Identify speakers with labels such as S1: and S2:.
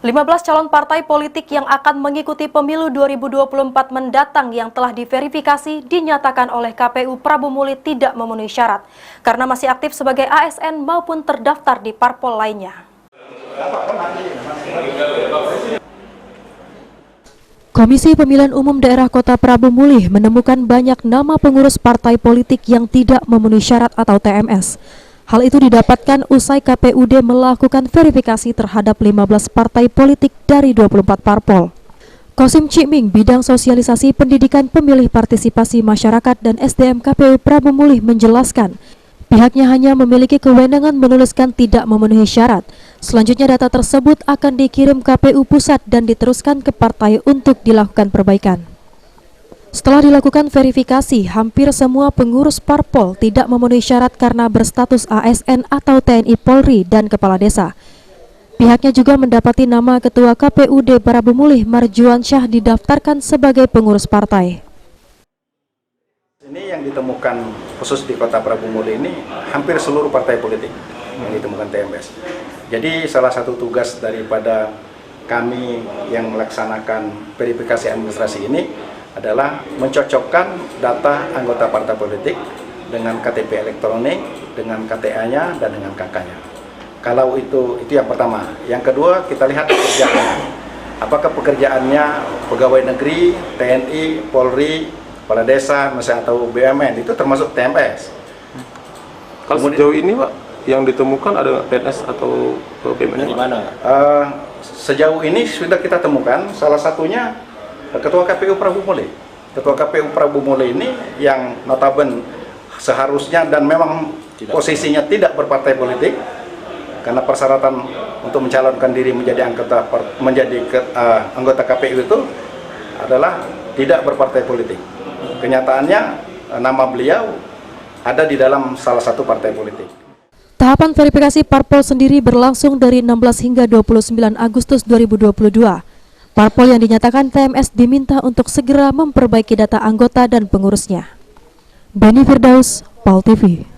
S1: 15 calon partai politik yang akan mengikuti pemilu 2024 mendatang yang telah diverifikasi dinyatakan oleh KPU Prabu Muli tidak memenuhi syarat karena masih aktif sebagai ASN maupun terdaftar di parpol lainnya. Komisi Pemilihan Umum Daerah Kota Prabu Muli menemukan banyak nama pengurus partai politik yang tidak memenuhi syarat atau TMS. Hal itu didapatkan usai KPUD melakukan verifikasi terhadap 15 partai politik dari 24 parpol. Kosim Cikming, Bidang Sosialisasi Pendidikan Pemilih Partisipasi Masyarakat dan SDM KPU Prabu Muli menjelaskan, pihaknya hanya memiliki kewenangan menuliskan tidak memenuhi syarat. Selanjutnya data tersebut akan dikirim KPU Pusat dan diteruskan ke partai untuk dilakukan perbaikan. Setelah dilakukan verifikasi, hampir semua pengurus parpol tidak memenuhi syarat karena berstatus ASN atau TNI Polri dan Kepala Desa. Pihaknya juga mendapati nama Ketua KPUD Prabu Muli Marjuan Syah didaftarkan sebagai pengurus partai.
S2: Ini yang ditemukan khusus di Kota Prabu Muli ini hampir seluruh partai politik yang ditemukan TMS. Jadi salah satu tugas daripada kami yang melaksanakan verifikasi administrasi ini adalah mencocokkan data anggota partai politik dengan KTP elektronik, dengan KTA-nya, dan dengan KK-nya. Kalau itu yang pertama. Yang kedua, kita lihat pekerjaannya. Apakah pekerjaannya pegawai negeri, TNI, Polri, Kepala Desa, misalnya, atau BUMN, itu termasuk TMS.
S3: Kalau sejauh ini, Pak, yang ditemukan ada PNS atau BUMN di mana?
S2: Sejauh ini sudah kita temukan, salah satunya Ketua KPU Prabu Muli. Ketua KPU Prabu Muli ini yang notabene seharusnya dan memang posisinya tidak berpartai politik karena persyaratan untuk mencalonkan diri menjadi anggota KPU itu adalah tidak berpartai politik. Kenyataannya nama beliau ada di dalam salah satu partai politik.
S1: Tahapan verifikasi parpol sendiri berlangsung dari 16 hingga 29 Agustus 2022. Parpol yang dinyatakan TMS diminta untuk segera memperbaiki data anggota dan pengurusnya. Beni Firdaus, PAL TV.